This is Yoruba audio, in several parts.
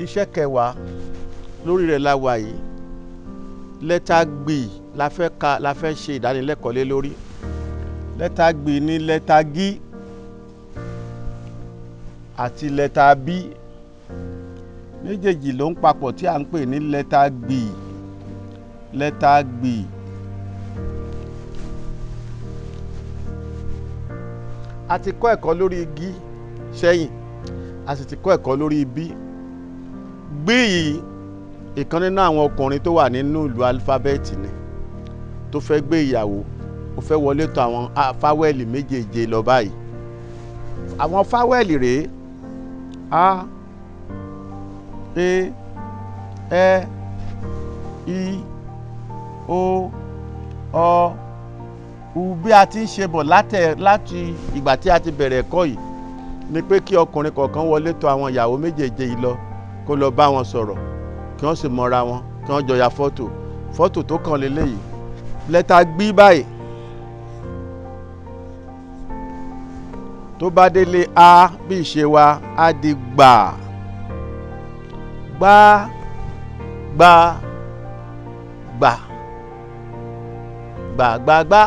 iṣẹ́ kẹwàá lórí rẹ̀ la wà yìí. Lẹ́tà gbì la fẹ́ ṣe ìdánilẹ́kọ̀ọ́ lé lórí. Lẹ́tà gbì ní lẹ́tà gí àti lẹ́tà bí. Méjèèjì ló ń papọ̀ tí a ń pè ní lẹ́tà gbì. Lẹ́tà gbì. A ti kọ́ ẹ̀kọ́ lórí gí sẹ́yìn, a sì ti kọ́ ẹ̀kọ́ lórí bí. Gbì yìí ìkan nínú àwọn ọkùnrin tó wà nínú ìlú alifábẹ́ẹ̀tì ni, tó fẹ́ gbé ìyàwó, ó fẹ́ wọlé tọ̀ àwọn fáwẹ́lì méjèèje lọ báyìí. Àwọn fáwẹ́lì rèé: a, e, ẹ, i, o, ọ, u. Bí a ti ń ṣe bọ̀ láti ìgbà tí a ti bẹ̀rẹ̀ ẹ̀kọ́ yìí ni pé kí ọkùnrin kọ̀ọ̀kan wọlé tọ̀ àwọn ìyàwó méjèèje yìí lọ, kó lọ bá wọn sọ̀rọ̀, kí wọ́n sì mọ́ra wọn, kí wọ́n jọ ya fọ́tò tó kàn lélẹ́yìí. Lẹ́tà gbí báyìí tó bá délé a bí ìṣe wa á di gbà. Gbá, gbá, gbà, gbà, gbà, gbà.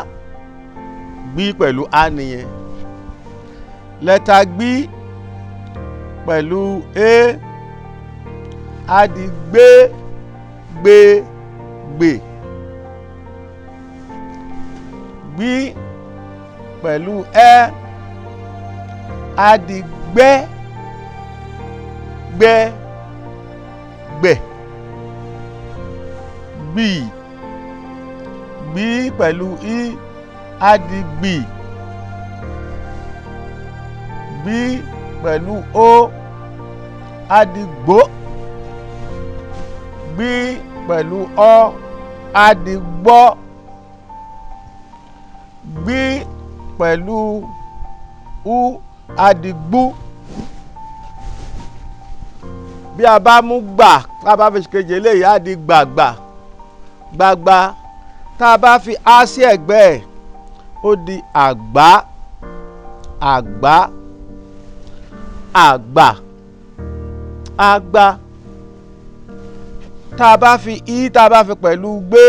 Gbí pẹ̀lú a nìyẹn. Lẹ́tà gbí pẹ̀lú e á di gbé, gbé, gbè. Gbí pẹ̀lú ẹ á di gbẹ́, gbẹ́, gbẹ̀. Gbì. Gbí pẹ̀lú i á di gbì. Gbí pẹ̀lú o á di gbó. Gbí pẹ̀lú ọ á di gbọ́. Gbí pẹ̀lú u á di gbú. Bí a bá mú gbà, tá a bá fi kejì eléyìí á di gbàgbà, gbàgbà. Tá a bá fi á sí ẹ̀gbẹ́ ẹ̀, ó di àgbá, àgbá, àgbà, àgbà. Tá a bá fi í, tá a bá fi pẹ̀lú gbé,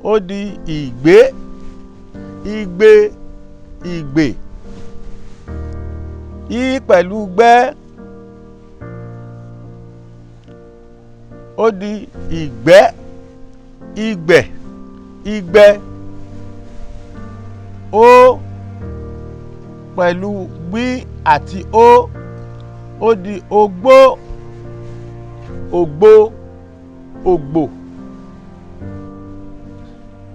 ó di ìgbé, ìgbé, ìgbè. Í pẹ̀lú gbẹ́, ó di ìgbẹ́, ìgbẹ̀, ìgbẹ́. Ó pẹ̀lú gbí àti ó di ogbó, ògbó, ògbò.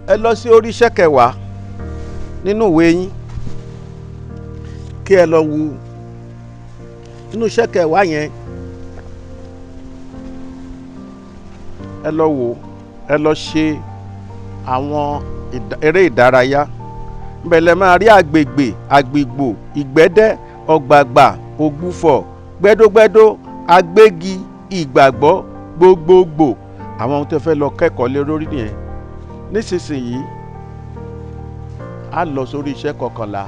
Ẹ lọ sí orí iṣẹ́ kẹwàá nínú ìwé yín kí ẹ lọ wo nínú iṣẹ́ kẹwàá yẹn. Ẹ lọ wò, ẹ lọ ṣe àwọn eré ìdárayá. Ńbẹ̀ lẹ máa rí àgbègbè, àgbègbò, ìgbẹ́dẹ́, ọ̀gbàgbà, ògbúfọ̀, gbẹ́dógbẹ́dó, agbégi, ìgbàgbọ́, gbogbogbò. Àwọn ohun tó fẹ́ lọ kẹ́kọ̀ọ́ lé lórí nìyẹn. Nísinsìnyí a lọ sórí iṣẹ́ kọkànlá.